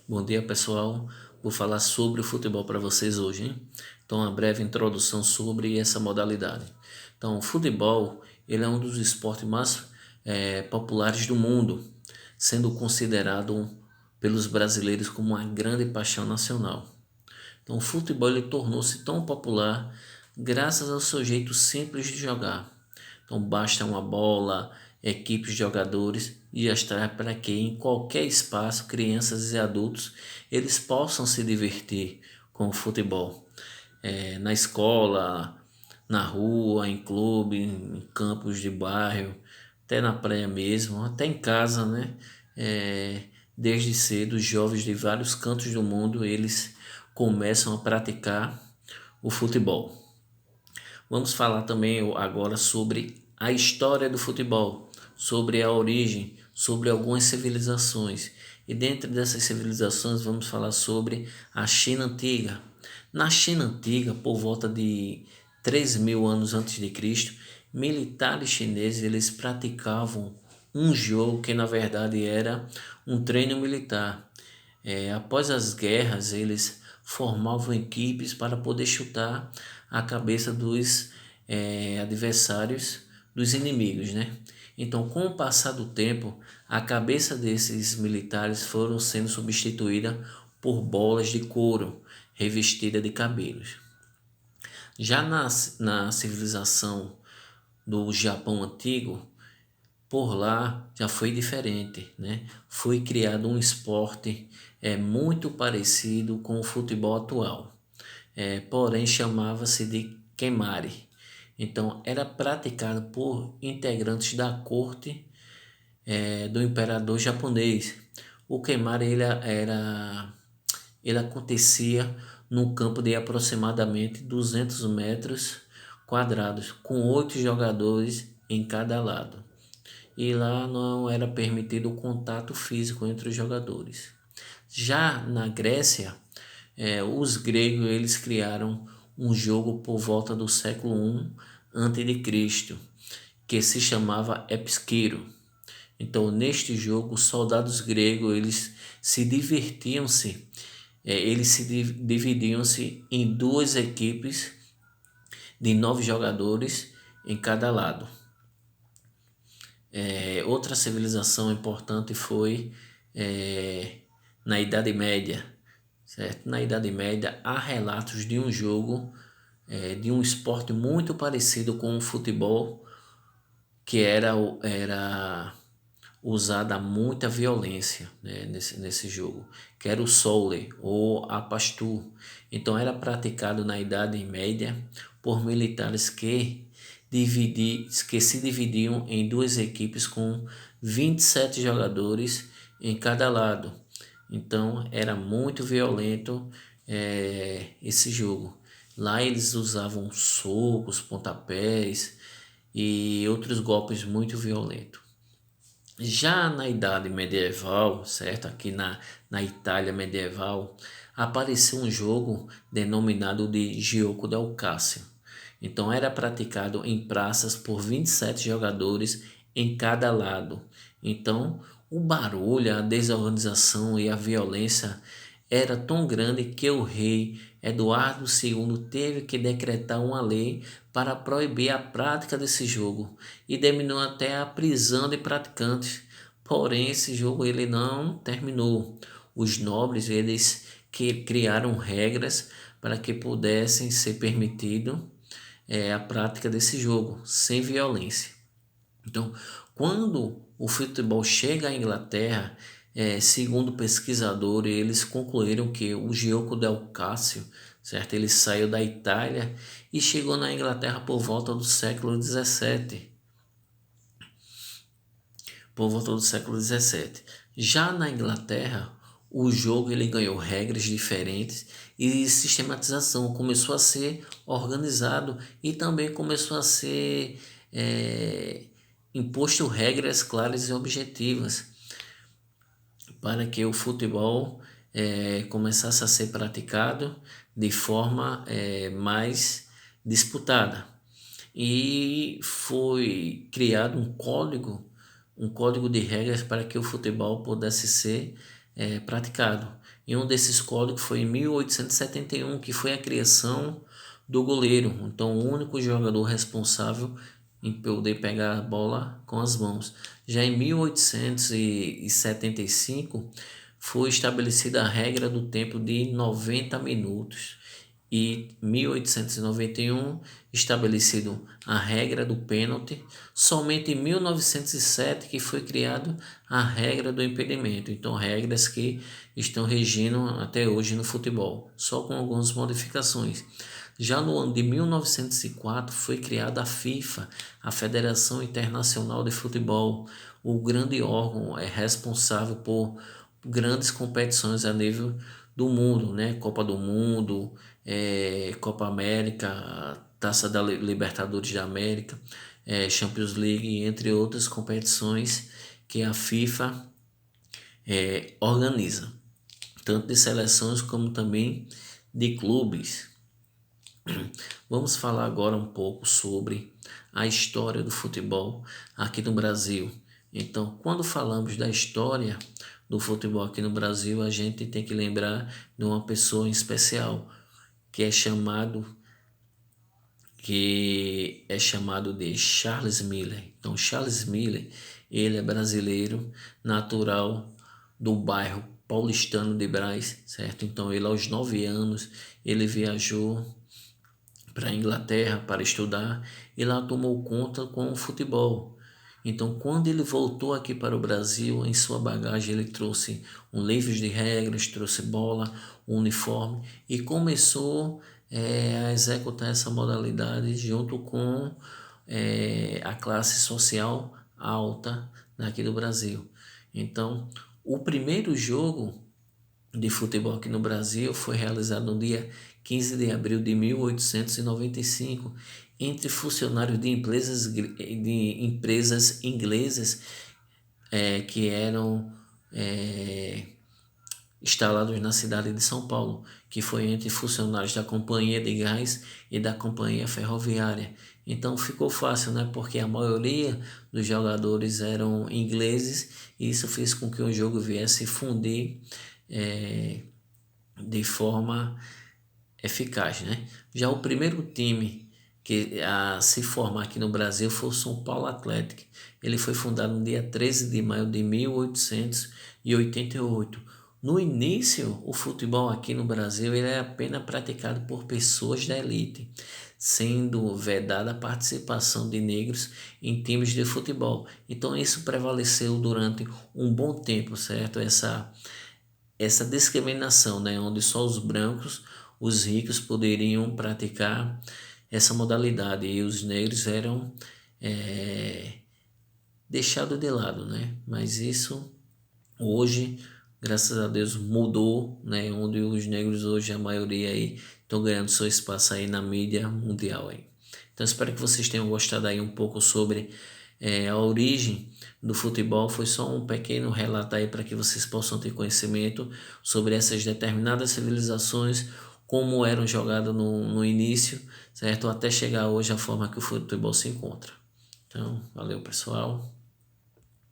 Bom dia, pessoal. Vou falar sobre o futebol para vocês hoje, hein? Então, uma breve introdução sobre essa modalidade. Então, o futebol, ele é um dos esportes mais populares do mundo, sendo considerado pelos brasileiros como uma grande paixão nacional. Então, o futebol ele tornou-se tão popular graças ao seu jeito simples de jogar. Então, basta uma bola, equipes de jogadores e já está para que em qualquer espaço, crianças e adultos, eles possam se divertir com o futebol. Na escola, na rua, em clube, em campos de bairro, até na praia mesmo, até em casa, né? Desde cedo, os jovens de vários cantos do mundo, eles começam a praticar o futebol. Vamos falar também agora sobre a história do futebol, sobre a origem, sobre algumas civilizações. E dentro dessas civilizações vamos falar sobre a China antiga. Na China antiga, por volta de 3.000 anos antes de Cristo, militares chineses eles praticavam um jogo que na verdade era um treino militar. Após as guerras, eles formavam equipes para poder chutar a cabeça dos adversários, dos inimigos, né? Então, com o passar do tempo, a cabeça desses militares foram sendo substituída por bolas de couro revestidas de cabelos. Já na civilização do Japão antigo, por lá já foi diferente, né? Foi criado um esporte muito parecido com o futebol atual, porém chamava-se de Kemari. Então era praticado por integrantes da corte do imperador japonês. O Kemari ele acontecia num campo de aproximadamente 200 metros quadrados, com 8 jogadores em cada lado e lá não era permitido o contato físico entre os jogadores. Já na Grécia, os gregos eles criaram um jogo por volta do século I a.C., que se chamava Epskiro. Então, neste jogo, os soldados gregos eles se dividiam-se em duas equipes de 9 jogadores em cada lado. Outra civilização importante foi na Idade Média, certo? Na Idade Média há relatos de um jogo, de um esporte muito parecido com o futebol, que era usada muita violência, né, nesse jogo, que era o Soule ou a Pastu. Então era praticado na Idade Média por militares que se dividiam em duas equipes com 27 jogadores em cada lado. Então era muito violento esse jogo. Lá eles usavam socos, pontapés e outros golpes muito violentos. Já na Idade Medieval, certo? Aqui na Itália medieval, apareceu um jogo denominado de Gioco del Cássio. Então era praticado em praças por 27 jogadores em cada lado. Então o barulho, a desorganização e a violência era tão grande que o rei Eduardo II teve que decretar uma lei para proibir a prática desse jogo e terminou até a prisão de praticantes. Porém, esse jogo ele não terminou. Os nobres eles que criaram regras para que pudessem ser permitido a prática desse jogo sem violência. Então, quando o futebol chega à Inglaterra, segundo pesquisadores, eles concluíram que o Gioco del Cássio, certo? Ele saiu da Itália e chegou na Inglaterra por volta do século XVII. Por volta do século XVII. Já na Inglaterra, o jogo ele ganhou regras diferentes e sistematização começou a ser organizado e também começou a ser imposto regras claras e objetivas para que o futebol começasse a ser praticado de forma mais disputada. E foi criado um código de regras para que o futebol pudesse ser praticado. E um desses códigos foi em 1871, que foi a criação do goleiro. Então, o único jogador responsável em poder pegar a bola com as mãos. Já em 1875 foi estabelecida a regra do tempo de 90 minutos. E 1891 estabelecido a regra do pênalti. Somente em 1907 que foi criado a regra do impedimento. Então, regras que estão regindo até hoje no futebol, só com algumas modificações. Já no ano de 1904 foi criada a FIFA, a Federação Internacional de Futebol, o grande órgão responsável por grandes competições a nível do mundo, né? Copa do Mundo, Copa América, Taça da Libertadores da América, Champions League, entre outras competições que a FIFA organiza, tanto de seleções como também de clubes. Vamos falar agora um pouco sobre a história do futebol aqui no Brasil. Então, quando falamos da história do futebol aqui no Brasil, a gente tem que lembrar de uma pessoa em especial, que é chamado de Charles Miller. Então, Charles Miller, ele é brasileiro, natural do bairro paulistano de Brás, certo? Então, ele aos 9 anos, ele viajou para a Inglaterra para estudar e lá tomou conta com o futebol. Então, quando ele voltou aqui para o Brasil, em sua bagagem ele trouxe um livro de regras, trouxe bola, um uniforme e começou a executar essa modalidade junto com a classe social alta daqui do Brasil. Então, o primeiro jogo de futebol aqui no Brasil foi realizado no dia 15 de abril de 1895 entre funcionários de empresas inglesas que eram instalados na cidade de São Paulo, que foi entre funcionários da Companhia de Gás e da Companhia Ferroviária. Então ficou fácil, né? Porque a maioria dos jogadores eram ingleses e isso fez com que o jogo viesse fundir de forma eficaz, né? Já o primeiro time que a se formar aqui no Brasil foi o São Paulo Atlético. Ele foi fundado no dia 13 de maio de 1888. No início, o futebol aqui no Brasil ele é apenas praticado por pessoas da elite, sendo vedada a participação de negros em times de futebol. Então isso prevaleceu durante um bom tempo, certo? Essa discriminação, né, onde só os brancos, os ricos poderiam praticar essa modalidade e os negros eram deixados de lado, né? Mas isso hoje, graças a Deus, mudou, né? Onde os negros hoje, a maioria aí, estão ganhando seu espaço aí na mídia mundial aí. Então espero que vocês tenham gostado aí um pouco sobre a origem do futebol. Foi só um pequeno relato aí para que vocês possam ter conhecimento sobre essas determinadas civilizações, como eram jogadas no início, certo? Até chegar hoje a forma que o futebol se encontra. Então, valeu pessoal.